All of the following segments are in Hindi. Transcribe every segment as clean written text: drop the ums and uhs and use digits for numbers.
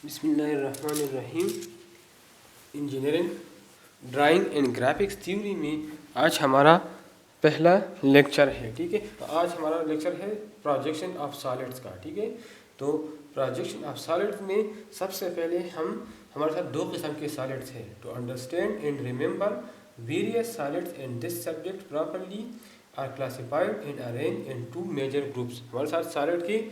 बिस्मिल्लाहिर्रहमानिर्रहीम। Engineering drawing and graphics theory में आज हमारा पहला लेक्चर है। ठीक है, तो आज हमारा लेक्चर है प्रोजेक्शन ऑफ सॉलिड्स का। ठीक है, तो प्रोजेक्शन ऑफ सॉलिड्स में सबसे पहले हमारे साथ दो किस्म के सॉलिड्स हैं। To understand and remember various solids in this subject properly are classified and arrange in two major groups. हमारे साथ सॉलिड के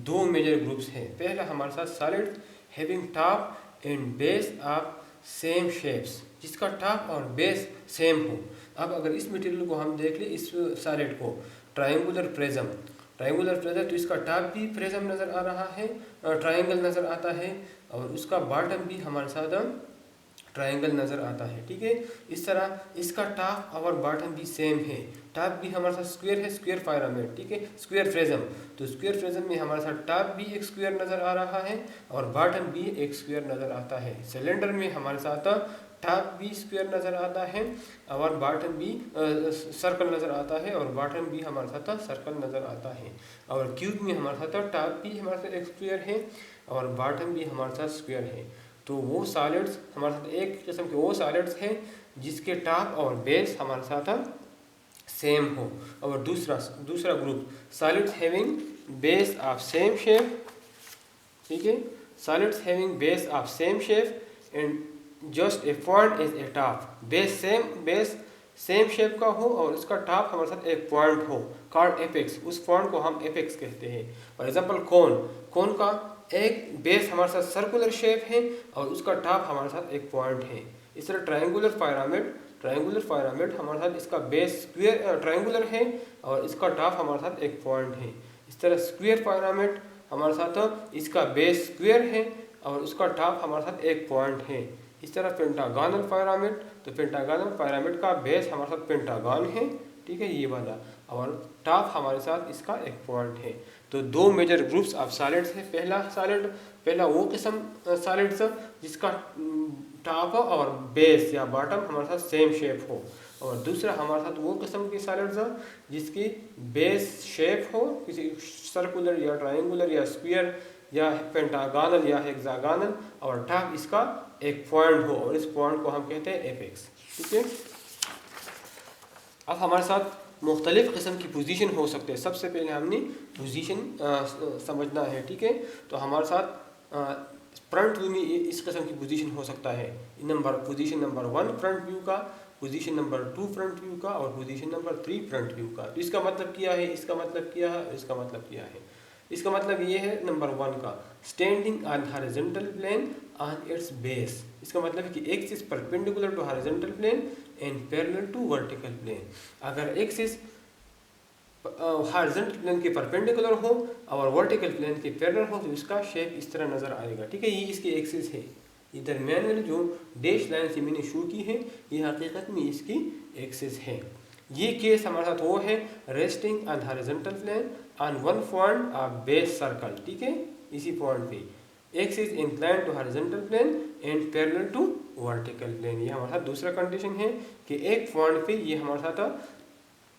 दो मेजर ग्रुप्स हैं। पहला हमारे साथ solid having top and base of same shapes, जिसका टॉप और बेस सेम हो। अब अगर इस मटेरियल को हम देख लें, इस सॉलिड को ट्रायंगुलर प्रिज्म तो इसका टॉप भी प्रिज्म नज़र आ रहा है, ट्रायंगल नज़र आता है, और उसका बॉटम भी हमारे साथ ट्रायंगल नज़र आता है। ठीक है, इस तरह इसका टॉप और बॉटम भी सेम है। टॉप भी हमारे साथ स्क्वायर है, स्क्वायर पिरामिड। ठीक है, स्क्वायर प्रिज्म, तो स्क्वायर प्रिज्म में हमारे साथ टॉप भी एक स्क्वायर नज़र आ रहा है और बॉटम भी एक स्क्वायर नज़र आता है। सिलेंडर में हमारे साथ टॉप भी स्क्वायर नज़र आता है और बॉटम भी सर्कल नज़र आता है, और बॉटम भी हमारे साथ सर्कल नज़र आता है। और क्यूब में हमारे साथ टॉप भी हमारे साथ एक स्क्वायर है और बॉटम भी हमारे साथ स्क्वायर है। तो वो सॉलिड्स हमारे साथ एक किस्म के वो सॉलिड्स हैं जिसके टॉप और बेस हमारे साथ सेम हो। और दूसरा group solids having base of same shape. ठीक है, solids having base of same shape and just a point is a top. Base same shape का हो और उसका टॉप हमारे साथ एक पॉइंट हो, कॉल्ड एपेक्स। उस पॉइंट को हम एपेक्स कहते हैं। फॉर एग्जांपल कोन का एक बेस हमारे साथ सर्कुलर शेप है और उसका टॉप हमारे साथ एक पॉइंट है। इस तरह ट्रायंगुलर पिरामिड हमारे साथ इसका बेस स्क्वायर ट्रायंगुलर है और इसका टॉप हमारे साथ एक पॉइंट है। इस तरह स्क्वायर पिरामिड हमारे साथ इसका बेस स्क्वायर है और उसका टॉप हमारे साथ एक पॉइंट है। इस तरह पेंटागोनल पिरामिड, तो पेंटागोनल पिरामिड का बेस हमारे साथ पेंटागन है। ठीक है, ये वाला, और टॉप हमारे साथ इसका एक पॉइंट है। तो दो मेजर ग्रुप्स ऑफ सॉलिड्स है। पहला वो किस्म सॉलिड्स जिसका टॉप और बेस या बॉटम हमारे साथ सेम शेप हो, और दूसरा हमारे साथ वो किस्म की सॉलिड्स जिसकी बेस शेप हो, किसी सर्कुलर या ट्रायंगुलर या स्क्वायर या पेंटागोनल या हेक्सागोनल, और टॉप इसका एक पॉइंट हो, और इस पॉइंट को हम कहते हैं एपेक्स। ठीक है, अब हमारे साथ मुख्तलिफ किस्म की पोजीशन हो सकते हैं। सबसे पहले हमने पोजीशन समझना है। ठीक है, तो हमारे साथ फ्रंट व्यू में इस किस्म की पोजीशन हो सकता है। पोजीशन नंबर 1 फ्रंट व्यू का, पोजीशन नंबर 2 फ्रंट व्यू का, और पोजीशन नंबर 3 फ्रंट व्यू का। तो इसका मतलब क्या है, इसका मतलब क्या है, इसका मतलब क्या है। इसका मतलब ये है नंबर 1 का, standing on horizontal plane on its base. इसका मतलब है कि axis perpendicular to horizontal plane and parallel to vertical plane. अगर एक्सिस हॉरिजॉन्टल प्लेन के परपेंडिकुलर हो और वर्टिकल प्लेन के पैरेलल हो, तो इसका शेप इस तरह नज़र आएगा। ठीक है, ये इसकी एक्सिस है। ये दरमियान वाली जो डैश लाइन से मैंने शो की है, ये हकीकत में इसकी एक्सिस है। ये केस हमारे साथ वो है resting on horizontal plane on one point of base circle. ठीक है, इसी पॉइंट पे axis incline to horizontal plane and parallel to vertical plane. ये हमारे साथ दूसरा कंडीशन है कि एक पॉइंट पे ये हमारे साथ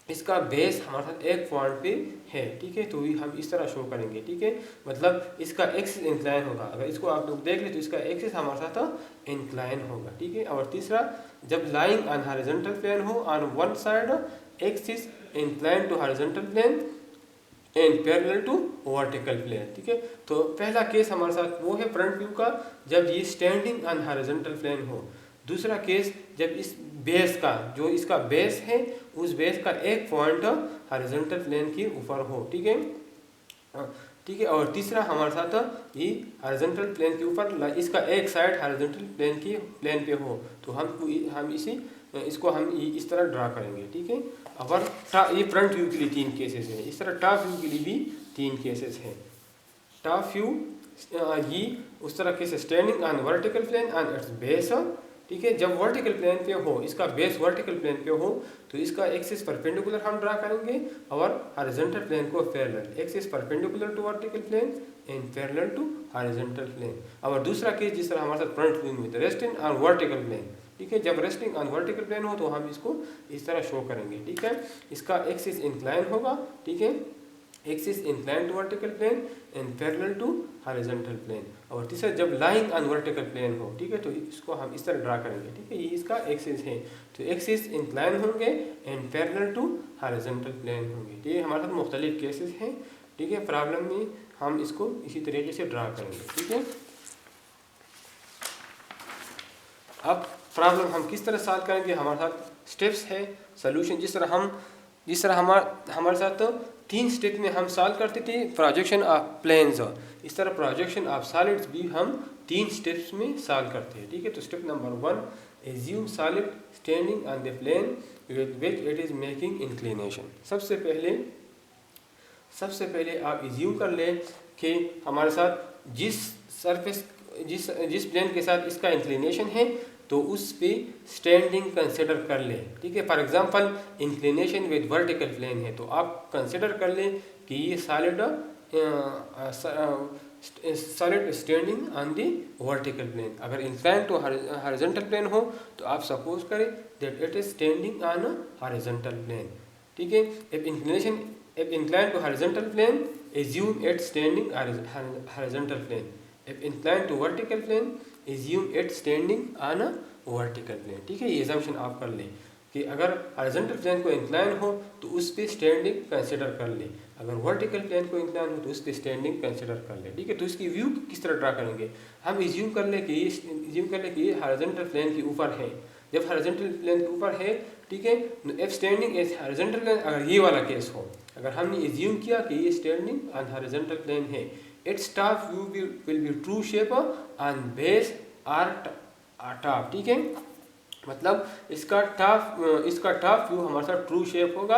इसका बेस हमारे साथ एक पॉइंट पे है। ठीक है, तो हम इस तरह शो करेंगे। ठीक है, मतलब इसका एक्सिस इंक्लाइन होगा। अगर इसको आप लोग देख ले तो इसका एक्सिस हमारे साथ इंक्लाइन होगा। ठीक है, और तीसरा, जब लाइंग ऑन हॉरिजॉन्टल प्लेन हो on one side axis incline to horizontal plane and parallel to vertical plane. ठीक है, तो पहला केस हमारे साथ वो है फ्रंट व्यू का, जब ये स्टैंडिंग ऑन हॉरिजॉन्टल प्लेन हो। दूसरा केस, जब इस बेस का, जो इसका बेस है, उस बेस का एक पॉइंट हॉरिजॉन्टल प्लेन के ऊपर हो। ठीक है, ठीक है, और तीसरा हमारे साथ ये हॉरिजॉन्टल प्लेन के ऊपर इसका एक साइड हॉरिजॉन्टल प्लेन पे हो। तो हम इसको हम इस तरह ड्रा करेंगे। ठीक है, और ये फ्रंट व्यू के लिए 3 केसेस हैं। इस तरह टॉप व्यू के लिए भी 3 केसेस हैं। टॉप व्यू ये उस तरह के standing on vertical plane on its base. ठीक है, जब वर्टिकल प्लेन पे हो, इसका बेस वर्टिकल प्लेन पे हो, तो इसका एक्सिस परपेंडिकुलर हम ड्रा करेंगे और हॉरिजॉन्टल प्लेन को parallel. Axis perpendicular to vertical plane and parallel to horizontal plane. और दूसरा केस जिस तरह हमारे साथ फ्रंट व्यू में रेस्टिंग ऑन वर्टिकल प्लेन। ठीक है, जब रेस्टिंग ऑन वर्टिकल प्लेन हो तो हम इसको इस तरह शो करेंगे। ठीक है, इसका एक्सिस इंक्लाइन होगा। ठीक है, axis incline to vertical plane and parallel to horizontal plane. और तीसरा जब लाइंग ऑन वर्टिकल प्लेन हो, ठीक है, तो इसको हम इस तरह ड्रा करेंगे, ठीक है, ये इसका एक्सिस है, तो एक्सिस इंक्लाइन होंगे and parallel to horizontal plane होंगे। तो ये हमारे साथ मुख्तलिफ केसेस हैं, ठीक है, प्रॉब्लम में हम इसको इसी तरीके से ड्रा करेंगे, ठीक है। अब प्रॉब्लम हम किस तरह सॉल्व करेंगे, हमारे साथ स्टेप्स है सोल्यूशन, जिस तरह हमारे साथ तो 3 स्टेप में हम सॉल्व करते थे प्रोजेक्शन ऑफ प्लेन्स, इस तरह प्रोजेक्शन ऑफ सॉलिड्स भी हम 3 स्टेप्स में सॉल्व करते हैं, ठीक है। तो step number 1, assume solid standing on the plane with which it is making inclination. सबसे पहले आप एज्यूम कर लें कि हमारे साथ जिस प्लेन के साथ इसका इंक्लिनेशन है तो उस पे स्टैंडिंग कंसिडर कर लें, ठीक है। For example inclination with vertical plane है, तो आप कंसिडर कर लें कि ये solid standing on the vertical plane. अगर इंक्लाइन टू हॉरिजॉन्टल प्लेन हो तो आप सपोज करें that it is standing on horizontal plane, ठीक है। if inclined to horizontal plane, assume it standing horizontal plane. If inclined to vertical plane, assume it standing on a vertical plane, ठीक है। ये assumption आप कर लें कि अगर horizontal plane को incline हो तो उस पर standing consider कर लें, अगर vertical plane को incline हो तो उस पर standing consider कर लें, ठीक है। तो इसकी व्यू किस तरह ड्रा करेंगे, हम assume कर लें कि ये horizontal plane के ऊपर है। जब horizontal plane के ऊपर है, ठीक है, if standing is horizontal plane, अगर ये वाला केस हो, अगर हमने एज्यूम किया कि ये स्टैंडिंग ऑन हॉरिजॉन्टल प्लेन है, its top view will be true shape on base or top, ठीक है। मतलब इसका टॉप व्यू हमारे साथ ट्रू शेप होगा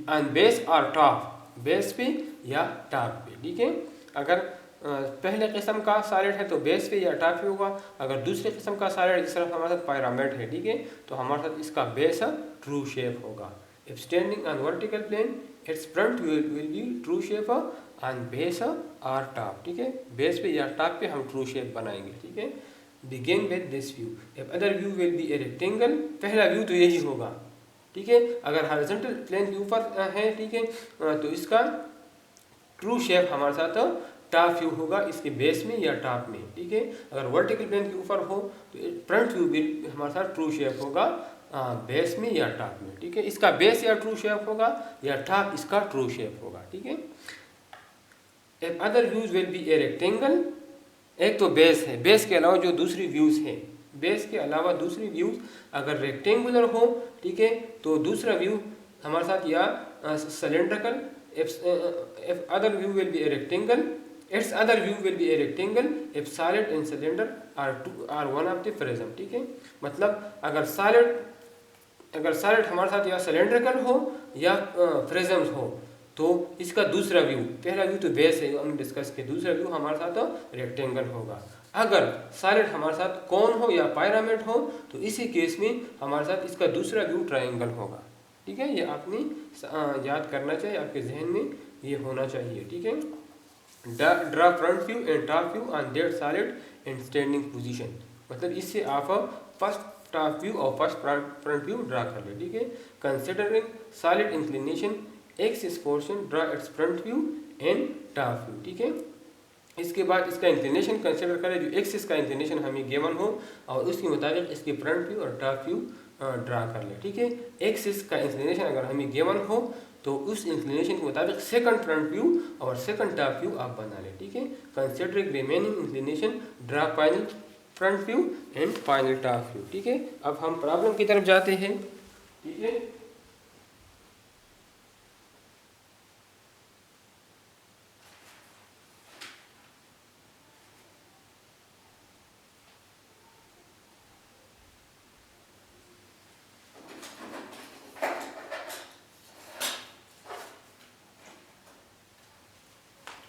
ऑन बेस और टॉप, बेस पे या टॉप पे, ठीक है। अगर पहले किस्म का सॉलिड है तो बेस पे या टॉप पे होगा, अगर दूसरे किस्म का सॉलिड जिस तरह हमारे साथ pyramid है, ठीक है, तो हमारे साथ इसका बेस ट्रू शेप होगा। If standing on vertical plane, its front will be true shape on base or top, ठीक है, बेस पे या टॉप पे हम ट्रू शेप बनाएंगे, ठीक है। Begin with this view. If other view will be a rectangle, पहला व्यू तो यही होगा, ठीक है। अगर हॉरिजॉन्टल प्लेन के ऊपर है, ठीक है, तो इसका ट्रू शेप हमारे साथ टॉप व्यू होगा इसके बेस में या टॉप में, ठीक है। अगर वर्टिकल प्लेन के ऊपर हो तो फ्रंट व्यू भी हमारे साथ ट्रू शेप होगा बेस में या टॉप में, ठीक है। इसका बेस या ट्रू शेप होगा या टॉप इसका ट्रू शेप होगा, ठीक है। If other views will be a rectangle, एक तो बेस है, बेस के अलावा जो दूसरी व्यूज है, बेस के अलावा दूसरी व्यूज अगर रेक्टेंगुलर हो, ठीक है, तो दूसरा व्यू हमारे साथ या cylindrical. if other view will be a rectangle, its other view will be a rectangle if solid and cylinder are one of the prism, ठीक है। मतलब अगर सॉलिड हमारे साथ या सिलेंड्रिकल हो या प्रिज्म्स हो तो इसका दूसरा व्यू, पहला व्यू तो बेस है हमने डिस्कस किया, दूसरा व्यू हमारे साथ रेक्टेंगल होगा। अगर सॉलिड हमारे साथ कोन हो या पायरामिड हो तो इसी केस में हमारे साथ इसका दूसरा व्यू ट्रायंगल होगा, ठीक है। ये आपने याद करना चाहिए, आपके जहन में ये होना चाहिए, ठीक है। Draw front view and top view on that solid in standing position, मतलब इससे आप फर्स्ट टॉप व्यू और फर्स्ट फ्रंट व्यू ड्रा कर ले, ठीक है। Considering solid inclination axis portion, draw it's front view and top view, ठीक है। इसके बाद इसका इंक्लिनेशन कंसिडर करें, जो एक्सिस का इंक्लिनेशन हमें गिवन हो और उसके मुताबिक इसके फ्रंट व्यू और टॉप व्यू ड्रा कर ले, ठीक है। एक्सिस का इंक्लिनेशन अगर हमें गिवन हो तो उस इंक्लिनेशन के मुताबिक सेकंड फ्रंट व्यू और सेकंड टॉप व्यू आप बना लें, ठीक है। Considering remaining inclination, draw final front view and final top view, ठीक है। अब हम प्रॉब्लम की तरफ जाते हैं, ठीक है।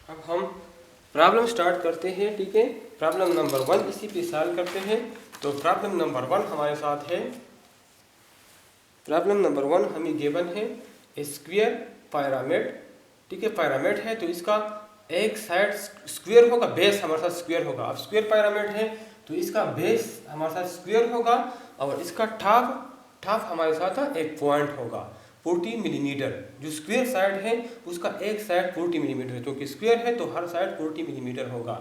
अब हम प्रॉब्लम स्टार्ट करते हैं, ठीक है। प्रॉब्लम नंबर 1 इसी पे सॉल्व करते हैं। तो प्रॉब्लम नंबर 1 हमारे साथ है, प्रॉब्लम नंबर 1 हमें गिवन है स्क्वायर पिरामिड, ठीक है। पिरामिड है तो इसका एक साइड स्क्वायर होगा, बेस हमारे साथ स्क्वायर होगा। अब स्क्वायर पिरामिड है तो इसका बेस हमारे साथ स्क्वायर होगा और इसका टॉप हमारे साथ एक पॉइंट होगा। 40 मिलीमीटर। जो स्क्वायर साइड है उसका एक साइड 40 मिलीमीटर है, क्योंकि स्क्वायर है तो हर साइड 40 मिलीमीटर होगा।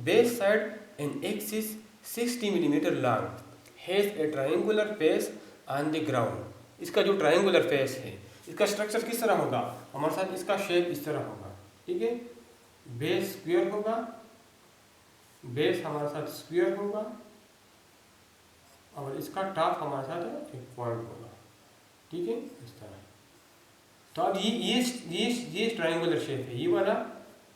Base side an axis 60 millimetre long has a triangular face on the ground. इसका जो ट्रायंगुलर फेस है इसका स्ट्रक्चर किस तरह होगा हमारे साथ, इसका शेप इस तरह होगा, ठीक है। बेस स्क्वायर होगा, बेस हमारे साथ स्क्वायर होगा और इसका टॉप हमारे साथ एक पॉइंट होगा, ठीक है, इस तरह। तो अब ये ट्रायंगुलर शेप है, ये वाला,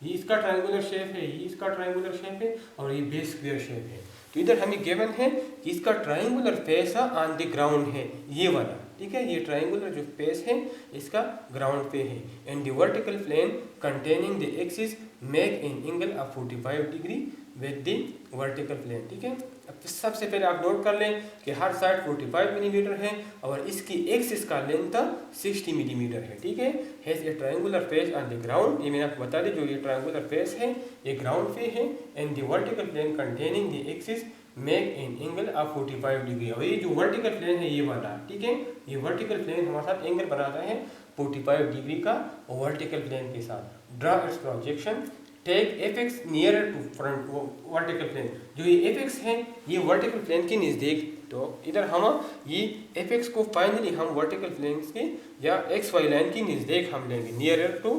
ये इसका ट्रायंगुलर शेप है, ये इसका ट्रायंगुलर शेप है और ये बेस स्क्वायर शेप है। तो इधर हमें गिवन है कि इसका triangular face on the ground है, ये वाला, ठीक है। ये ट्रायंगुलर जो फेस है इसका ग्राउंड पे है। And the vertical plane containing the axis make an angle of 45 degree with the vertical plane, ठीक है। अब सबसे पहले आप नोट कर लें कि हर साइड 45 मिलीमीटर है और इसकी एक्सिस का लेंथ 60 मिलीमीटर है, ठीक है। Has a triangular face on the ground, ये मैंने आपको बता दी, जो ये ट्रायंगुलर फेस है ये ग्राउंड पे है। And the vertical plane containing the axis make an angle of 45 degree. और ये जो वर्टिकल प्लेन है ये वाला, ठीक है, ये वर्टिकल प्लेन हमारे साथ एंगल बनाता है 45 डिग्री का वर्टिकल प्लेन के साथ। Draw its projection, take apex nearer to front vertical plane. जो ये एपेक्स है ये वर्टिकल प्लेन के नज़दीक, तो इधर हम ये एपेक्स को फाइनली हम वर्टिकल प्लेन के या एक्स वाई लाइन की नज़दीक हम लेंगे, nearer to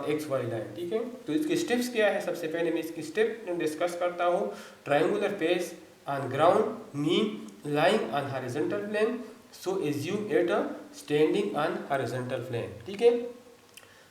X Y line, ठीक है। तो इसके स्टेप्स क्या है, सबसे पहले मैं इसकी स्टेप डिस्कस करता हूँ। Triangular face on ground mean lying on horizontal plane, so assume it standing on horizontal plane, ठीक है।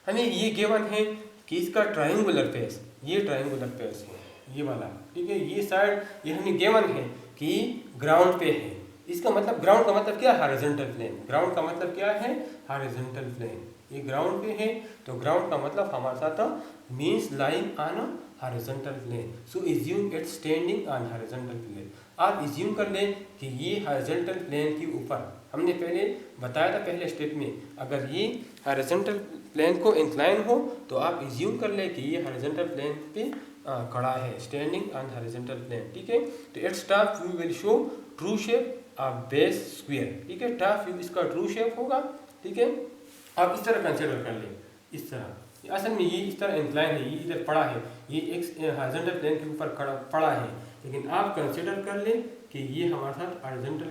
हमें ये गिवन है कि इसका ट्रायंगुलर फेस, ये ट्रायंगुलर फेस है ये वाला, ठीक है। ये साइड ये हमें गिवन है कि ग्राउंड पे है, इसका मतलब ग्राउंड का मतलब क्या है, हॉरिजॉन्टल प्लेन। ग्राउंड का मतलब क्या है, हॉरिजॉन्टल प्लेन। ये ग्राउंड पे है तो ग्राउंड का मतलब हमारे साथ means lying on horizontal plane, so assume it standing on horizontal plane. आप एज्यूम कर लें कि ये हॉरिजॉन्टल प्लेन के ऊपर, हमने पहले बताया था पहले स्टेप में, अगर ये हॉरिजॉन्टल प्लेन को इंक्लाइन हो तो आप एज्यूम कर लें कि ये हॉरिजॉन्टल प्लेन पे खड़ा है, स्टैंडिंग ऑन हॉरिजॉन्टल प्लेन, ठीक है। तो its top view will show true shape of base square, ठीक है। टॉप व्यू इसका ट्रू शेप होगा, ठीक है। आप इस तरह कंसिडर कर लें, इस तरह, असल में ये इस तरह इंक्लाइन है, ये इधर पड़ा है, ये एक हॉरिजॉन्टल प्लेन के ऊपर खड़ा पड़ा है, लेकिन आप कंसिडर कर लें कि ये हमारे साथ हॉरिजॉन्टल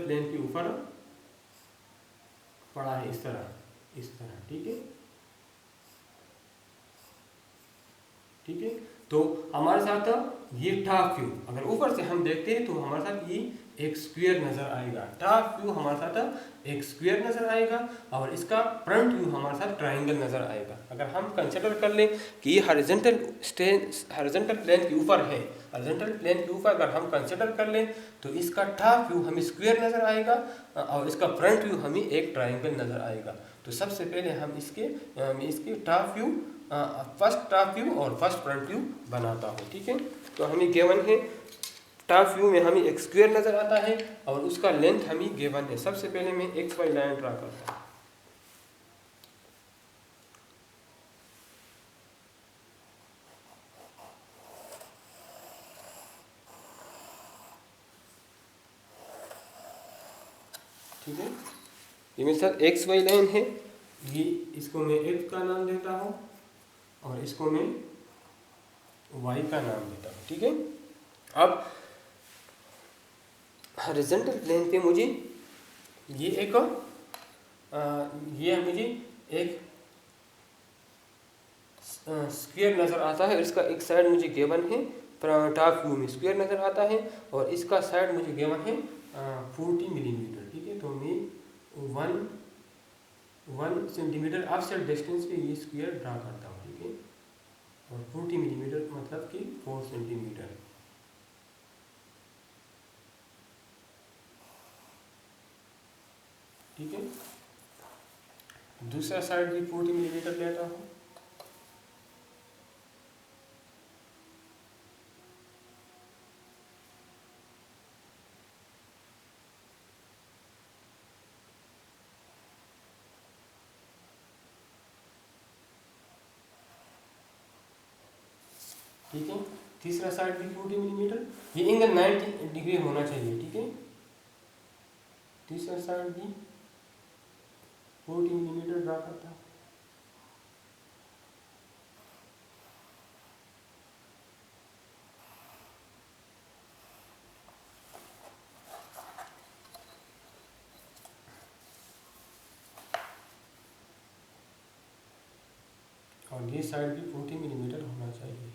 प्लेन के ऊपर पड़ा है, इस तरह, ठीक है, ठीक है। तो हमारे साथ ये टॉप व्यू अगर ऊपर से हम देखते हैं तो हमारे साथ ये एक स्क्वायर नज़र आएगा, टॉप व्यू हमारे साथ एक स्क्वायर नज़र आएगा और इसका फ्रंट व्यू हमारे साथ ट्रायंगल नज़र आएगा। अगर हम कंसिडर कर लें कि ये हॉरिजॉन्टल प्लेन के ऊपर है, हॉरिजॉन्टल प्लेन के ऊपर अगर हम कंसिडर कर लें तो इसका टॉप व्यू हमें स्क्वायर नज़र आएगा और इसका फ्रंट व्यू हमें एक ट्रायंगल नज़र आएगा। तो सबसे पहले हम इसके top view, first top view और फर्स्ट फ्रंट व्यू बनाता हूँ, ठीक है। तो हमें गिवन है टॉप व्यू में हमें एक स्क्वायर नज़र आता है और उसका लेंथ हमें गिवन है। सबसे पहले मैं एक्स वाई लाइन ड्रा करता हूँ, ठीक है। ये मेरे साथ एक्स वाई लाइन है, ये इसको मैं एक्स का नाम देता हूँ और इसको मैं वाई का नाम देता हूँ, ठीक है। अब हॉरिजॉन्टल प्लेन पे मुझे ये मुझे एक स्क्वायर नज़र आता है, इसका एक साइड मुझे गिवन है, टॉप व्यू में स्क्वायर नज़र आता है और इसका साइड मुझे गिवन है 40 मिलीमीटर, ठीक है। तो मैं 1 सेंटीमीटर ऑफसेट डिस्टेंस पे ये स्क्वायर ड्रा करता हूँ, ठीक है। और 40 मिलीमीटर मतलब कि 4 सेंटीमीटर, ठीक है। दूसरा साइड भी 40 मिलीमीटर लेता हूँ, ठीक है। तीसरा साइड भी 40 मिलीमीटर, ये एंगल 90 डिग्री होना चाहिए, ठीक है। तीसरा साइड भी 40 मिलीमीटर ड्रा करता हूँ। और ये साइड भी 40 मिलीमीटर होना चाहिए।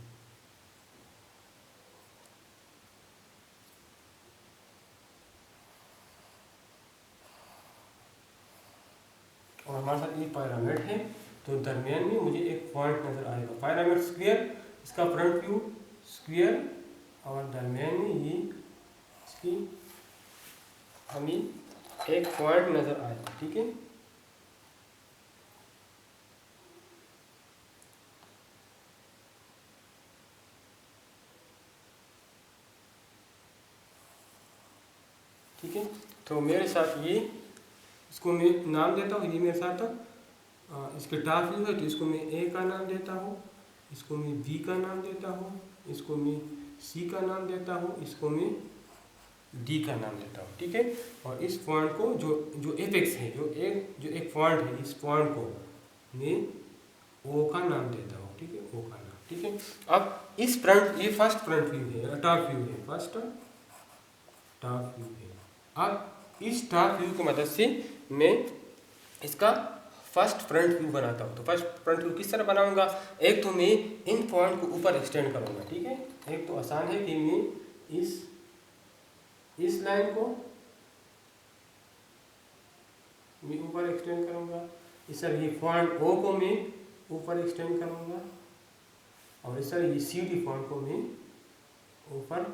और हमारे साथ ये पिरामिड है, तो दरमियान में मुझे एक पॉइंट नज़र आएगा। पिरामिड स्क्वायर, इसका फ्रंट व्यू स्क्वायर, और दरमियान में ये इसकी हमें एक पॉइंट नज़र आएगा। ठीक है, ठीक है। तो मेरे साथ ये, इसको मैं नाम देता हूँ, ये मेरे साथ इसके टॉप व्यू है, तो इसको मैं ए का नाम देता हूँ, इसको मैं बी का नाम देता हूँ, इसको मैं सी का नाम देता हूँ, इसको मैं डी का नाम देता हूँ। ठीक है, और इस पॉइंट को जो एपेक्स है, जो एक पॉइंट है, इस पॉइंट को मैं ओ का नाम देता हूँ। ठीक है, ओ का नाम। ठीक है, अब इस फ्रंट, ये फर्स्ट फ्रंट व्यू है, टॉप व्यू है, फर्स्ट टॉप व्यू है। अब इस टॉप व्यू की मदद से मैं इसका फर्स्ट फ्रंट व्यू बनाता हूँ। तो फर्स्ट फ्रंट व्यू किस तरह बनाऊंगा? एक तो मैं इन पॉइंट को ऊपर एक्सटेंड करूंगा। ठीक है, एक तो आसान है कि मैं इस लाइन को मैं ऊपर एक्सटेंड करूंगा, इस तरह ये पॉइंट ओ को मैं ऊपर एक्सटेंड करूंगा, और इस तरह ये सी डी पॉइंट को मैं ऊपर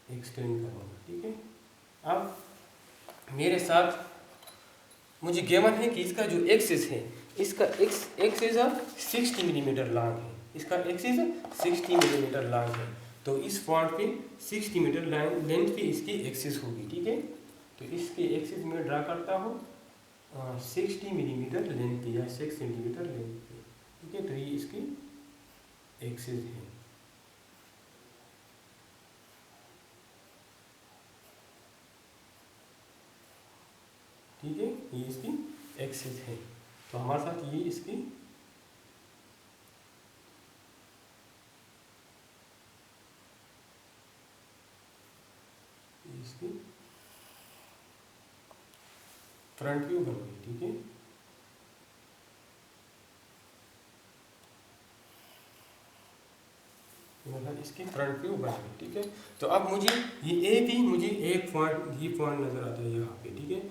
एक्सटेंड करूंगा। ठीक है, अब मेरे साथ मुझे गिवन है कि इसका जो एक्सिस है, इसका एक्सिस 60 मिलीमीटर लॉन्ग है, इसका एक्सिस 60 मिलीमीटर लॉन्ग है। तो इस पॉइंट पे 60 मीटर लेंथ पे इसकी एक्सिस होगी। ठीक है, तो इसकी एक्सिस मैं ड्रा करता हूँ 60 मिलीमीटर लेंथ पे या 6 सेंटीमीटर लेंथ पे। ठीक है, तो ये इसकी एक्सिस है। ठीक है, ये इसकी एक्सिस है। तो हमारे साथ ये इसकी फ्रंट व्यू बन गई। ठीक है, मतलब इसकी फ्रंट व्यू बन गई। ठीक है, तो अब मुझे ये ए भी, मुझे एक पॉइंट, ये पॉइंट नज़र आता है यहाँ पे। ठीक है,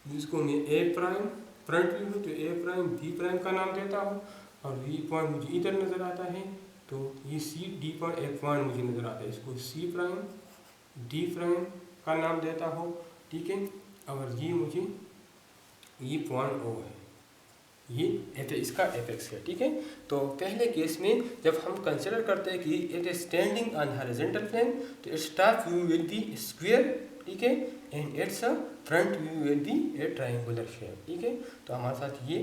जिसको मैं ए प्राइम फ्रंट व्यू है, तो ए प्राइम बी प्राइम का नाम देता हूँ, और बी पॉइंट मुझे इधर नज़र आता है, तो ये सी डी पॉइंट एक पॉइंट मुझे नज़र आता है, इसको सी प्राइम डी प्राइम का नाम देता हूँ। ठीक है, और ये मुझे ये पॉइंट ओ है, ये इसका एपेक्स है। ठीक है, तो पहले केस में जब हम कंसिडर करते हैं कि it is standing on horizontal plane, तो its top view will be square. ठीक है, and its front view will be a triangular shape. ठीक है, तो हमारे साथ ये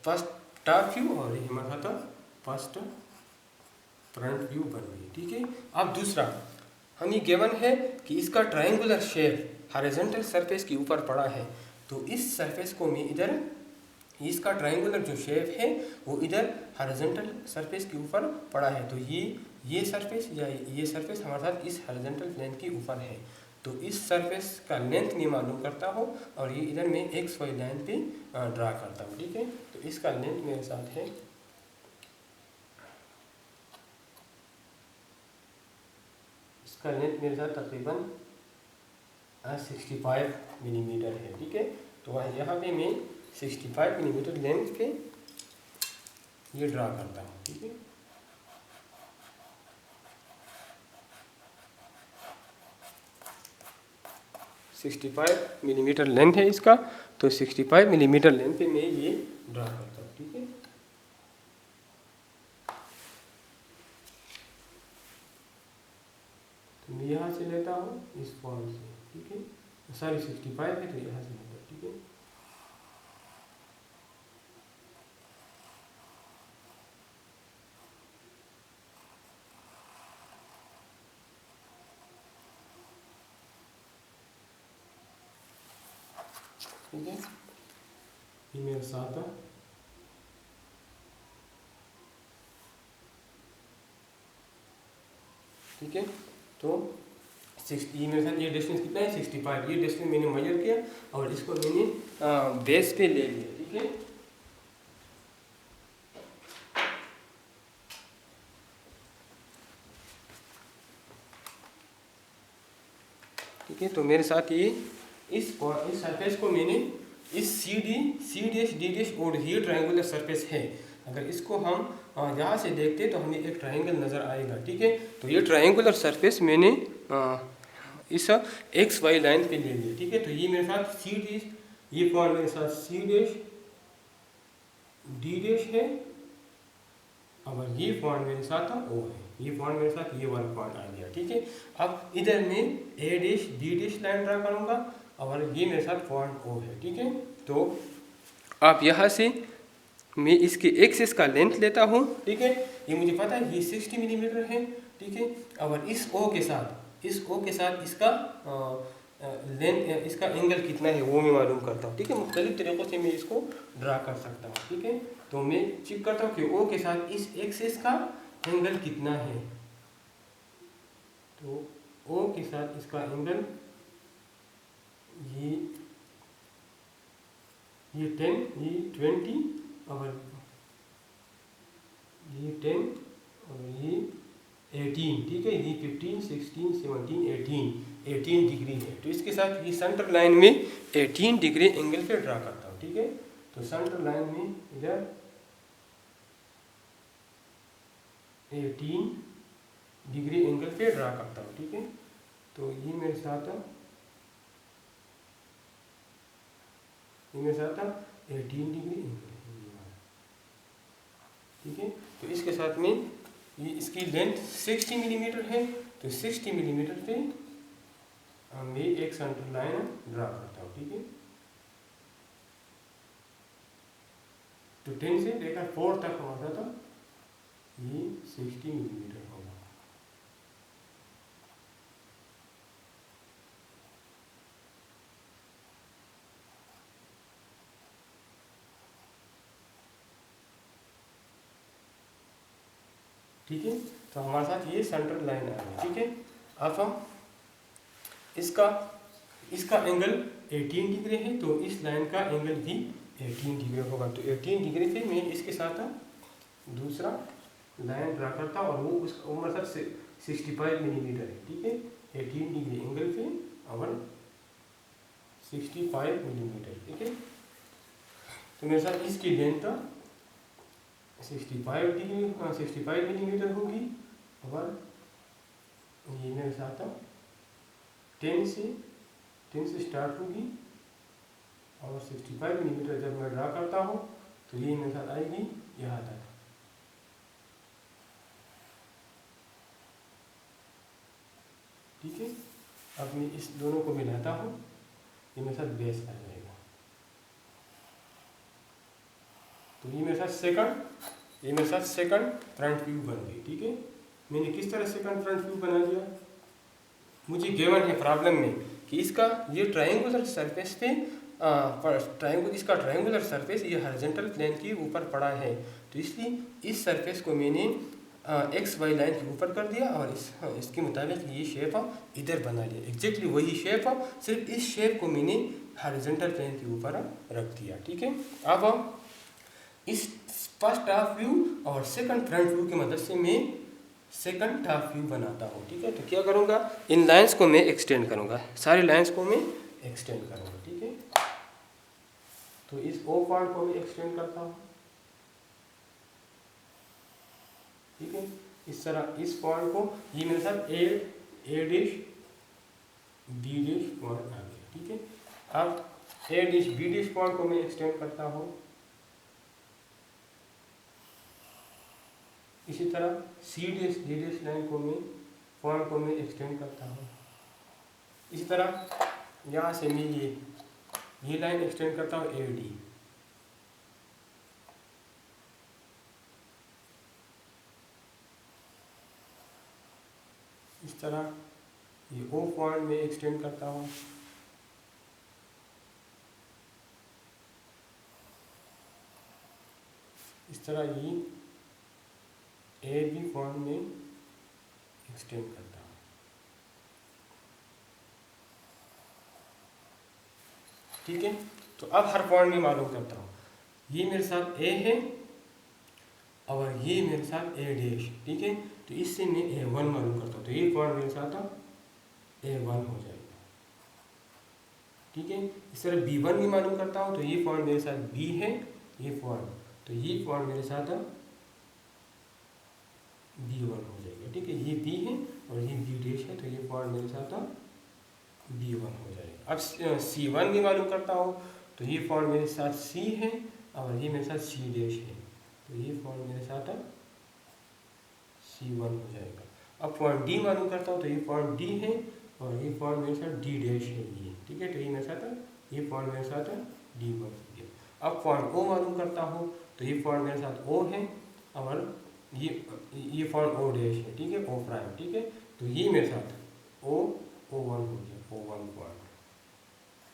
फर्स्ट टॉप व्यू और ये हमारे साथ फर्स्ट फ्रंट व्यू बन गई। ठीक है, अब दूसरा हमें गिवन है कि इसका ट्रायंगुलर शेप हॉरिजॉन्टल सरफेस के ऊपर पड़ा है, तो इस सरफेस को मैं इधर, इसका ट्रायंगुलर जो शेप है वो इधर हॉरिजॉन्टल सरफेस के ऊपर पड़ा है, तो ये सरफेस या ये सरफेस हमारे साथ इस हॉरिजॉन्टल प्लेन के ऊपर है। तो इस सरफेस का लेंथ मैं मालूम करता हूँ, और ये इधर मैं एक्स वाई लाइन पे ड्रा करता हूँ। ठीक है, तो इसका लेंथ मेरे साथ है, इसका लेंथ मेरे साथ तकरीबन 65 मिलीमीटर है। ठीक है, तो यहाँ पे मैं 65 मिलीमीटर लेंथ पे ये ड्रा करता हूँ। ठीक है, सिक्सटी फाइव मिलीमीटर लेंथ है इसका, तो 65 मिलीमीटर लेंथ पे मैं ये ड्रा करता हूँ। ठीक है, तो मैं यहाँ से लेता हूँ इस पॉइंट से। ठीक है, सॉरी 65 है, तो यहाँ से लेता हूँ। ठीक है, ठीक है, ये मेरे साथ है, ठीक है। तो 60, ये मेरे साथ ये डिस्टेंस कितना है 65, ये डिस्टेंस मैंने मेजर किया और इसको मैंने बेस पे ले लिया, ठीक है। ठीक है, तो मेरे साथ ये इस सरफेस को मैंने इस सी डैश डी डैश और ये ट्रायंगुलर सरफेस है। अगर इसको हम यहाँ से देखते तो हमें एक ट्रायंगल नज़र आएगा, ठीक है। तो ये ट्रायंगुलर सरफेस मैंने इस एक्स वाई लाइन पे ले लिया, ठीक है। तो ये मेरे साथ सी डैश, ये पॉइंट मेरे साथ सी डैश डी डैश है और ये पॉइंट मेरे साथ ओ है, ये पॉइंट मेरे साथ ये वाला पॉइंट आ गया, ठीक है। अब इधर मैं A dash D dash line draw करूँगा और ये मेरे साथ पॉइंट ओ है, ठीक है। तो आप यहाँ से मैं इसके एक्सिस का लेंथ लेता हूँ, ठीक है। ये मुझे पता है ये 60 मिलीमीटर है, ठीक है। और इस ओ के साथ इसका लेंथ, इसका एंगल कितना है वो मैं मालूम करता हूँ, ठीक है। मुख्तलिफ तरीक़ों से मैं इसको ड्रा कर सकता हूँ, ठीक है। तो मैं चेक करता हूँ कि ओ के साथ इस एक्सिस का एंगल कितना है। तो ओ के साथ इसका एंगल ये 10, ये 20 और ये 10 और ये 18, ठीक है। ये 15, 16, 17, 18 डिग्री है। तो इसके साथ ये सेंटर लाइन में 18 डिग्री एंगल पे ड्रा करता हूँ, ठीक है। तो सेंटर लाइन में इधर 18 डिग्री एंगल पे ड्रा करता हूँ, ठीक है। तो ये मेरे साथ 18 डिग्री एंगल है, ठीक है। तो इसके साथ में ये इसकी लेंथ 60 मिलीमीटर है। तो 60 मिलीमीटर पे मैं एक सेंटर लाइन ड्रा करता हूँ, ठीक है। तो 10 से लेकर 4 तक हमारा था ये 60 मिलीमीटर होगा, ठीक है। तो हमारे साथ ये सेंटर लाइन आ गई, ठीक है। अब हम इसका एंगल 18 डिग्री है, तो इस लाइन का एंगल भी 18 डिग्री होगा। तो 18 डिग्री पे मैं इसके साथ दूसरा लाइन ड्रा करता हूँ और वो उसका उम्र साथ 65 मिलीमीटर है, ठीक है। 18 डिग्री एंगल पे और 65 मिलीमीटर, ठीक है। तो मेरे साथ इसकी लेंथ 65 मिलीमीटर होगी और ये मेरे साथ 10 से स्टार्ट होगी और 65 मिलीमीटर जब मैं ड्रा करता हूँ तो ये मेरे साथ आएगी यहाँ तक, ठीक है। अब मैं इस दोनों को मिलाता हूँ, ये मेरे साथ बेस आ जाएगा। तो ये मेरे साथ सेकंड फ्रंट व्यू बन गई, ठीक है। मैंने किस तरह सेकंड फ्रंट व्यू बना दिया, मुझे गिवन है प्रॉब्लम में कि इसका ये ट्रायंगुलर सरफेस पे इसका ट्रायंगुलर सरफेस ये हॉरिजॉन्टल प्लेन के ऊपर पड़ा है। तो इसलिए इस सरफेस को मैंने एक्स वाई लाइन के ऊपर कर दिया और इसके मुताबिक ये शेप इधर बना लिया, एग्जैक्टली वही शेप, सिर्फ इस शेप को मैंने हॉरिजॉन्टल प्लेन के ऊपर रख दिया, ठीक है। अब इस फर्स्ट हाफ व्यू और सेकंड फ्रंट व्यू की मदद से मैं सेकंड हाफ व्यू बनाता हूँ, ठीक है। तो क्या करूँगा, इन लाइंस को मैं एक्सटेंड करूँगा, सारी लाइंस को मैं एक्सटेंड करूँगा, ठीक है। तो इस ओ पॉइंट को मैं एक्सटेंड करता हूँ, ठीक है। इस तरह इस पॉइंट को, ये मेरे साथ A dash B dash point आ गया, ठीक है। अब A dash B dash point को मैं एक्सटेंड करता हूँ, इसी तरह C dash D dash line को मैं पॉइंट को मैं एक्सटेंड करता हूँ। इसी तरह यहाँ से मैं ये लाइन एक्सटेंड करता हूँ ए डी, इस तरह ये ओ पॉइंट में एक्सटेंड करता हूँ, इस तरह ये ए बी फॉर्म में एक्सटेंड करता हूँ। ठीक है, तो अब हर पॉइंट में मालूम करता हूँ। ये मेरे साथ ए है और ये मेरे साथ ए डैश। ठीक है, तो इससे मैं A1 मालूम करता हूँ, तो ये पॉइंट मेरे साथ A1 हो जाएगा। ठीक है, इस तरह B1 भी मालूम करता हूँ, तो ये पॉइंट मेरे साथ B है, ये पॉइंट, तो ये पॉइंट मेरे साथ B1 हो जाएगा। ठीक है, ये B है और ये B डैश है, तो ये पॉइंट मेरे साथ B1 हो जाएगा। अब C1 भी मालूम करता हूँ, तो ये पॉइंट मेरे साथ C है और ये मेरे साथ C डैश है, तो ये पॉइंट मेरे साथ C1 हो जाएगा। अब पॉइंट D मालूम करता हूँ, तो ये पॉइंट D है और ये पॉइंट मेरे साथ D डैश है ये। ठीक है, तो ये मेरे साथ, ये पॉइंट मेरे साथ D1 हो गया। अब पॉइंट O मालूम करता हूँ, तो ये पॉइंट मेरे साथ O है और ये पॉइंट O डैश है। ठीक है, O प्राइम। ठीक है, तो ये मेरे साथ O1 हो गया, O1 पॉइंट।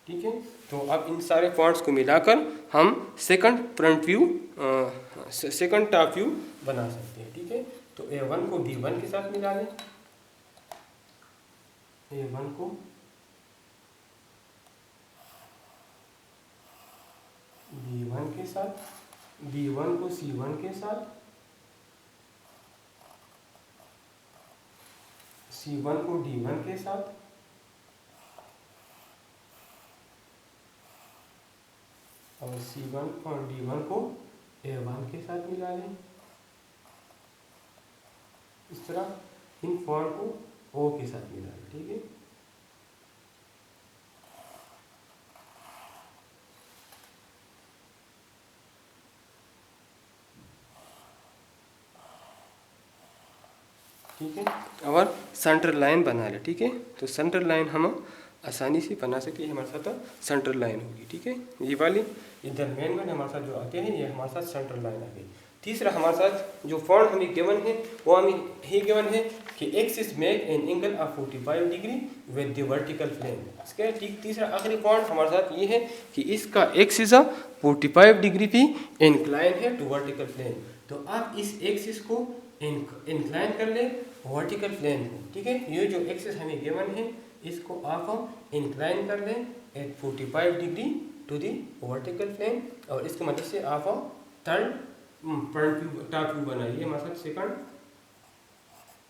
ठीक है, तो अब इन सारे पॉइंट्स को मिलाकर हम second front view, second top view बना सकते हैं। ठीक है, तो A1 को B1 के साथ मिला लें, A1 को B1 के साथ, B1 को C1 के साथ, C1 को D1 के साथ, और C1 और D1 को A1 के साथ मिला लें। इस तरह इन पॉइंट को O के साथ मिला लें। ठीक है, ठीक है, और सेंटर लाइन बना ले। ठीक है, तो सेंटर लाइन हम आसानी से बना सकते हैं, हमारे साथ सेंटर लाइन होगी। ठीक है, ये वाली इधर मेन में हमारे साथ जो आते हैं, ये हमारे साथ सेंटर लाइन आ गई। तीसरा हमारे साथ जो पॉइंट हमें गिवन है, वो हमें ही गिवन है कि axis make an angle of 45 degree with the vertical plane. इसका ठीक तीसरा आखिरी पॉइंट हमारे साथ ये है कि इसका एक्सिस 45 डिग्री पे इंक्लाइन है टू वर्टिकल प्लेन। तो आप इस एक्सिस को इंक्लाइन कर ले वर्टिकल प्लेन को। ठीक है, ये जो एक्सिस हमें गिवन है, इसको आप इंक्लाइन कर लें at 45 degree to the vertical plane, और इसकी मदद से आप third front view top view बनाइए। हमारे साथ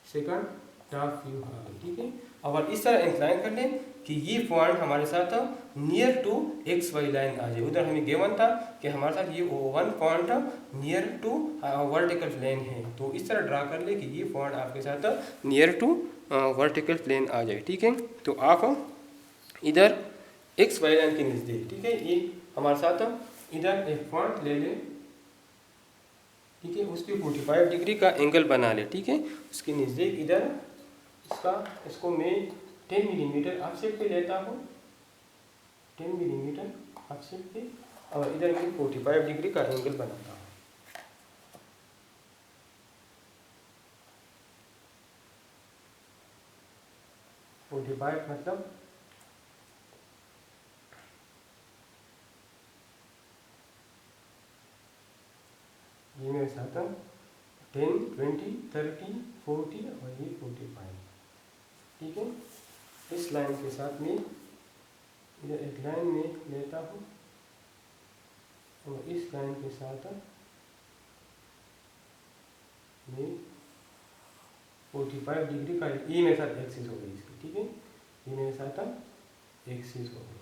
सेकंड टॉप व्यू आ गई। ठीक है, और इस तरह इंक्लाइन कर लें कि ये पॉइंट हमारे साथ near to X Y line आ जाए। उधर हमें गिवन था कि हमारे साथ ये O1 point near to vertical plane है, तो इस तरह ड्रा कर ले कि ये पॉइंट आपके साथ नियर टू वर्टिकल प्लेन आ जाए। ठीक है, तो आप इधर एक्स वाई लाइन के नज़दीक, ठीक है, ये हमारे साथ इधर एक पॉइंट ले लें। ठीक है, उसके 45 डिग्री का एंगल बना ले। ठीक है, उसके नज़दीक इधर इसको मैं 10 मिलीमीटर ऑफसेट पे लेता हूँ, 10 मिलीमीटर ऑफसेट पे, और इधर मैं 45 डिग्री का एंगल बनाता हूँ। मतलब ये मेरे साथ 10, 20, 30, 40 और ये 45। ठीक है, इस लाइन के साथ में इधर एक लाइन में लेता हूँ और इस लाइन के साथ मैं 45 डिग्री का ये मेरे साथ एक्सिस हो गई इसकी। ठीक है, ये मेरे साथ एक्सिस हो गई।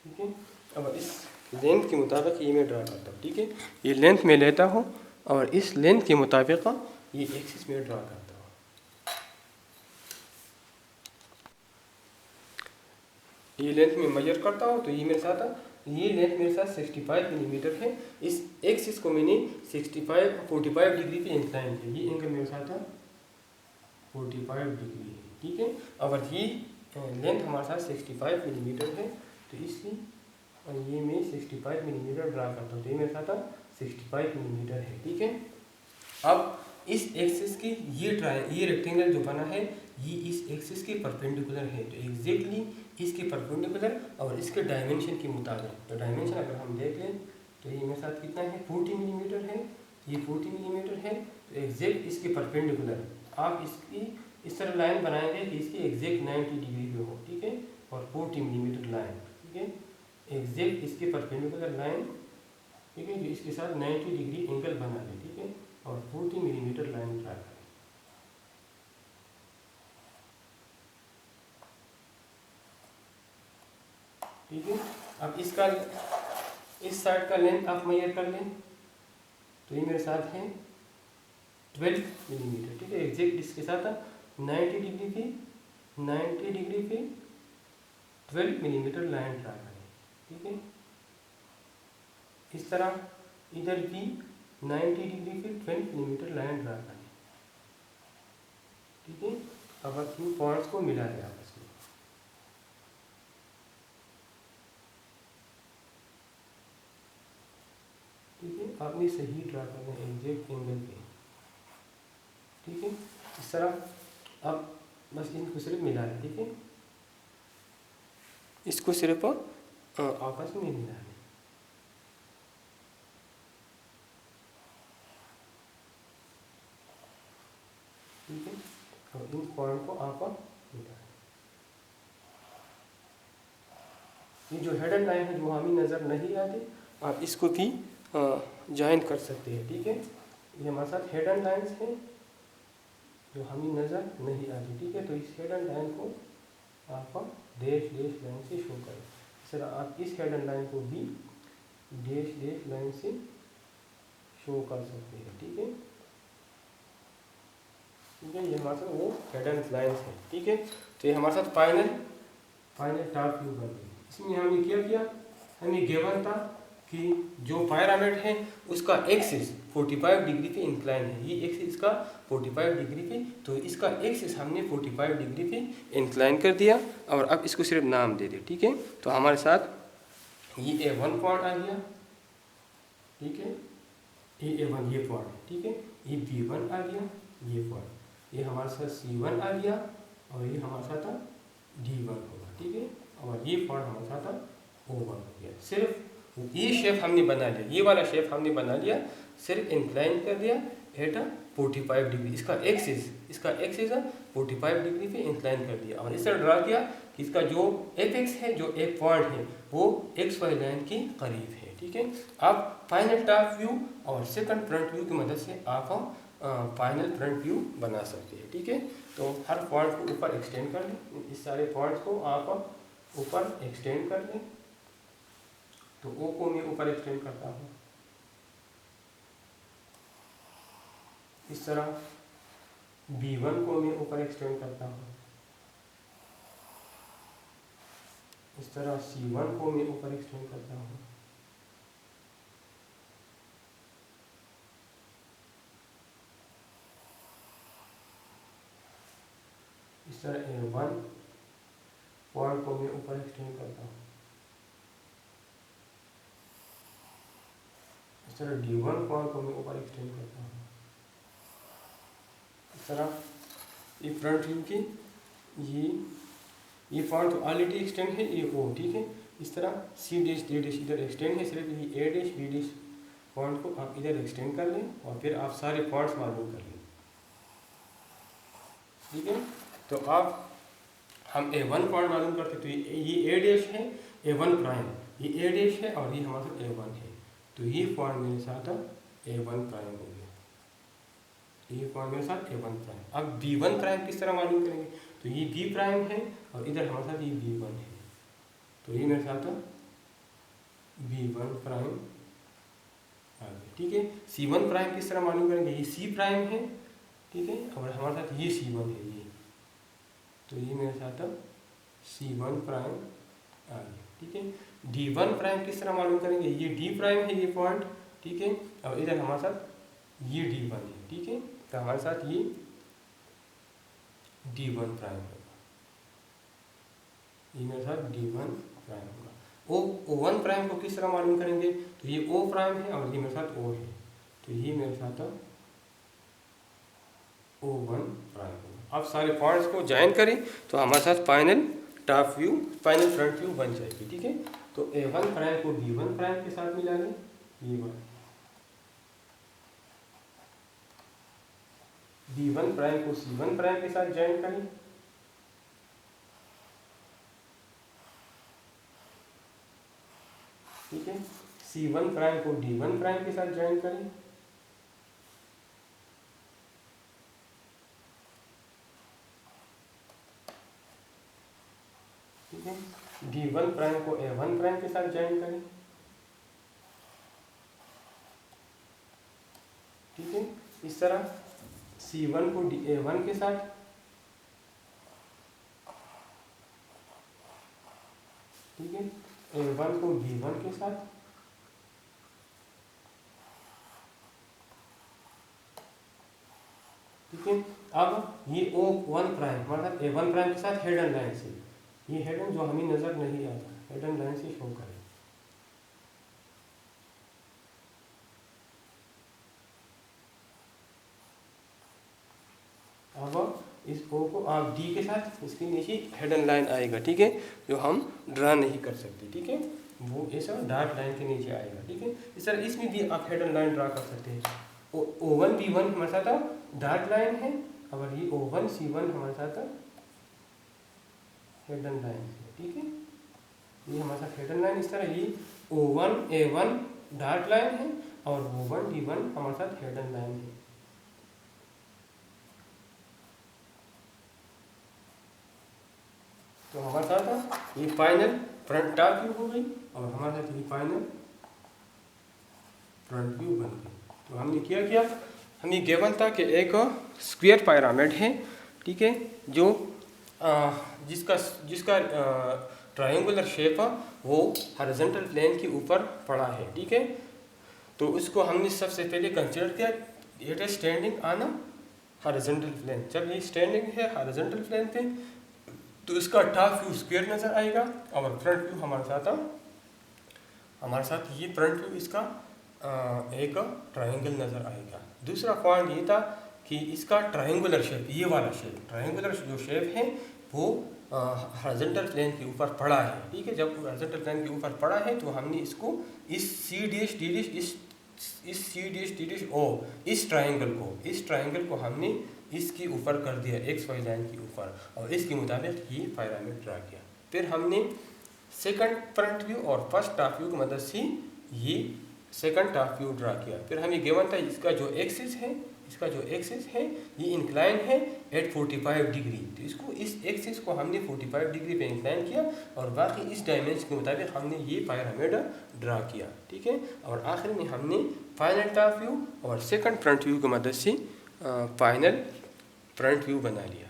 ठीक है, अब इस लेंथ के मुताबिक ये मैं ड्रा करता हूँ। ठीक है, ये लेंथ में लेता हूँ और इस लेंथ के मुताबिक ये एक्सिस में ड्रा करता हूँ। ये लेंथ में मेजर करता हूँ, तो ये मेरे साथ ये लेंथ मेरे साथ 65 मिलीमीटर है। इस एक्सिस को मैंने 45 डिग्री पे इंक्लाइन किया। ये एंगल मेरे साथ 45 डिग्री है। ठीक है, और ये लेंथ हमारे साथ 65 मिलीमीटर है, तो इसकी और ये मैं 65 मिलीमीटर ड्रा करता हूँ, तो ये मेरे साथ 65 मिलीमीटर है। ठीक है, अब इस एक्सिस की ये रेक्टेंगल जो बना है, ये इस एक्सिस के परपेंडिकुलर है, तो एग्जैक्टली इसके परपेंडिकुलर और इसके डायमेंशन के मुताबिक। तो डायमेंशन अगर हम देख लें तो ये मेरे साथ कितना है 40 मिलीमीटर है, ये 40 मिलीमीटर है। तो एग्जैक्ट इसके परपेंडिकुलर आप इसकी इस तरह लाइन बनाएंगे कि इसकी एग्जैक्ट 90 डिग्री पे हो, ठीक है, और 40 मिलीमीटर लाइन, ठीक है, एग्जैक्ट इसके परपेंडिकुलर लाइन, ठीक है, जो इसके साथ 90 डिग्री एंगल बना ले, ठीक है, और 40 मिलीमीटर लाइन ड्रा करें। ठीक है, अब इसका इस साइड का लेंथ आप मेजर कर लें तो ये मेरे साथ है 12 मिलीमीटर, ठीक है, एग्जैक्ट इसके साथ 90 डिग्री पे 12 मिलीमीटर लाइन ड्रा करें, ठीक है। इस तरह इधर भी 90 डिग्री पे 12 मिलीमीटर लाइन ड्रा करें, ठीक है। अब आप इन पॉइंट्स को मिला दें आपस में, ठीक है, आपने सही ड्रा करना है एग्जैक्ट एंगल पे, ठीक है। इस तरह अब बस इनको सिर्फ मिला दें, ठीक है, इसको सिर्फ आपस में मिला दें, ठीक है, और इन पॉइंट को आप मिला दें। ये जो हेड एंड लाइन है जो हमें नज़र नहीं आती, आप इसको भी ज्वाइन कर सकते हैं, ठीक है। ये हमारे साथ हेड एंड लाइन्स हैं जो हमें नज़र नहीं आती, ठीक है। तो इस हेड एंड लाइन को आप डैश लाइन से शो करें। इस तरह आप इस हेड एंड लाइन को भी डैश लाइन से शो कर सकते हैं, ठीक है, ठीक है। ये हमारे साथ वो हेड एंड लाइन्स है, ठीक है। तो ये हमारे साथ फाइनल टॉप व्यू बन गई। इसमें हमने क्या किया, हमें गिवन था कि जो पिरामिड है उसका एक्सिस 45 डिग्री पे इंक्लाइन है, ये एक्सिस इसका 45 डिग्री पे, तो इसका एक्सिस हमने 45 डिग्री पे इंक्लाइन कर दिया और अब इसको सिर्फ नाम दे दे, ठीक है। तो हमारे साथ ये A1 पॉइंट आ गया, ठीक है, A1 ये पॉइंट, ठीक है, ये B1 आ गया, ये पॉइंट, ये हमारे साथ C1 आ गया और ये हमारे साथ D1 होगा, ठीक है, और ये पॉइंट हमारे साथ O1 हो गया। सिर्फ ये शेप हमने बना लिया, ये वाला शेप हमने बना लिया, सिर्फ इंक्लाइन कर दिया एट 45 डिग्री, इसका एक्सिस 45 डिग्री पे इंक्लाइन कर दिया और इस तरह ड्रा किया कि इसका जो एपेक्स है, जो एक पॉइंट है, वो एक्स वाई लाइन के करीब है, ठीक है। आप फाइनल टॉप व्यू और सेकंड फ्रंट व्यू की मदद से आप फाइनल फ्रंट व्यू बना सकते हैं, ठीक है। तो हर पॉइंट को ऊपर एक्सटेंड कर लें, इस सारे पॉइंट्स को आप ऊपर एक्सटेंड कर लें। तो ओ को मैं ऊपर एक्सटेंड करता हूँ, इस तरह B1 को मैं ऊपर एक्सटेंड करता हूँ, इस तरह C1 को मैं ऊपर एक्सटेंड करता हूँ, इस तरह A1 पॉइंट को मैं ऊपर एक्सटेंड करता हूँ, इस तरह D1 पॉइंट को मैं ऊपर एक्सटेंड करता हूँ, इस तरह ये फ्रंट व्यू की ये पॉइंट तो ऑलरेडी एक्सटेंड है, ये O, ठीक है। इस तरह C डैश D डैश इधर एक्सटेंड है, सिर्फ ये A dash B dash point को आप इधर एक्सटेंड कर लें और फिर आप सारे पॉइंट्स मालूम कर लें, ठीक है। तो आप हम A1 पॉइंट मालूम करते, तो ये A डैश है, A1 प्राइम, ये A डैश है और ये हमारे साथ A1 है, तो ये पॉइंट मेरे साथ A1 प्राइम हो गया, ये पॉइंट मेरे साथ A1 प्राइम। अब B1 प्राइम किस तरह मालूम करेंगे, तो ये B प्राइम है और इधर हमारे साथ ये B1 है, तो ये मेरे साथ B1 प्राइम आ गया, ठीक है। C1 प्राइम किस तरह मालूम करेंगे, ये C प्राइम है, ठीक है, और हमारे साथ ये C1 है, ये, तो ये मेरे साथ C1 प्राइम आ गया, ठीक है। D1 प्राइम किस तरह मालूम करेंगे, ये D प्राइम है, ये पॉइंट, ठीक है, और इधर हमारे साथ ये D1 है, ठीक है, तो हमारे साथ ये D1 प्राइम होगा, ये मेरे साथ D1 प्राइम होगा। O1 प्राइम को किस तरह मालूम करेंगे, तो ये O प्राइम है और ये मेरे साथ O है, तो ये मेरे साथ O1 प्राइम होगा। अब सारे पॉइंट्स को ज्वाइन करें तो हमारे साथ final top view, final front view बन जाएगी। ठीक है, तो A1 प्राइम को B1 प्राइम के साथ मिला लें, B1 प्राइम को C1 प्राइम के साथ ज्वाइन करें, ठीक है, C1 प्राइम को D1 प्राइम के साथ ज्वाइन करें, ठीक है, D1 प्राइम को A1 प्राइम के साथ ज्वाइन करें, ठीक है, इस तरह C1 को A1 के साथ, ठीक है, A1 को B1 के साथ, ठीक है। अब ये O1 प्राइम मतलब A1 प्राइम के साथ हेडन लाइन से, ये हेडन जो हमें नजर नहीं आता, हेडन लाइन से शो करें। अब इस O को आप D के साथ, इसके नीचे हेडन लाइन आएगा, ठीक है, जो हम ड्रा नहीं कर सकते, ठीक है, वो ऐसा डार्क लाइन के नीचे आएगा, ठीक है। इस तरह इसमें भी आप हेडन लाइन ड्रा कर सकते हैं। O1 B1 हमारे साथ डार्क लाइन है, और ये O1 C1 हमारे साथ हेडन लाइन है, ठीक है, ये हमारे साथ हेडन लाइन। इस तरह ये O1 A1 डार्क लाइन है और O1 D1 हमारे साथ हेडन लाइन है। तो हमारे साथ ये फाइनल फ्रंट टॉप व्यू हो गई और हमारे साथ ये फाइनल फ्रंट व्यू बन गई। तो हमने क्या हमें गिवन था कि एक स्क्वायर पिरामिड है, ठीक है, जो जिसका ट्रायंगुलर शेप है वो हॉरिजॉन्टल प्लेन के ऊपर पड़ा है, ठीक है। तो उसको हमने सबसे पहले कंसीडर किया it is standing on horizontal plane. जब ये स्टैंडिंग है हॉरिजॉन्टल प्लेन पे तो इसका टॉप व्यू स्क्वायर नज़र आएगा और फ्रंट व्यू हमारे साथ ये फ्रंट व्यू इसका एक ट्रायंगल नज़र आएगा। दूसरा पॉइंट ये था कि इसका ट्रायंगुलर शेप, ये वाला शेप, ट्रायंगुलर जो शेप है वो हॉरिजॉन्टल प्लेन के ऊपर पड़ा है, ठीक है। जब हॉरिजॉन्टल प्लेन के ऊपर पड़ा है तो हमने इसको इस सी डैश डी डैश इस C dash D dash O इस ट्रायंगल को हमने इसके ऊपर कर दिया, एक्स वाई लाइन के ऊपर, और इसके मुताबिक ये पिरामिड ड्रा किया। फिर हमने सेकंड फ्रंट व्यू और फर्स्ट टॉप व्यू की मदद से ये सेकंड टॉप व्यू ड्रा किया। फिर हमें गिवन था इसका जो एक्सिस है ये इंक्लाइन है एट 45 डिग्री, तो इसको इस एक्सिस को हमने 45 डिग्री पे इंक्लाइन किया और बाकी इस डायमेंशन के मुताबिक हमने ये पिरामिड ड्रा किया, ठीक है। और आखिर में हमने फाइनल टॉप व्यू और सेकंड फ्रंट व्यू की मदद से फाइनल फ्रंट व्यू बना लिया।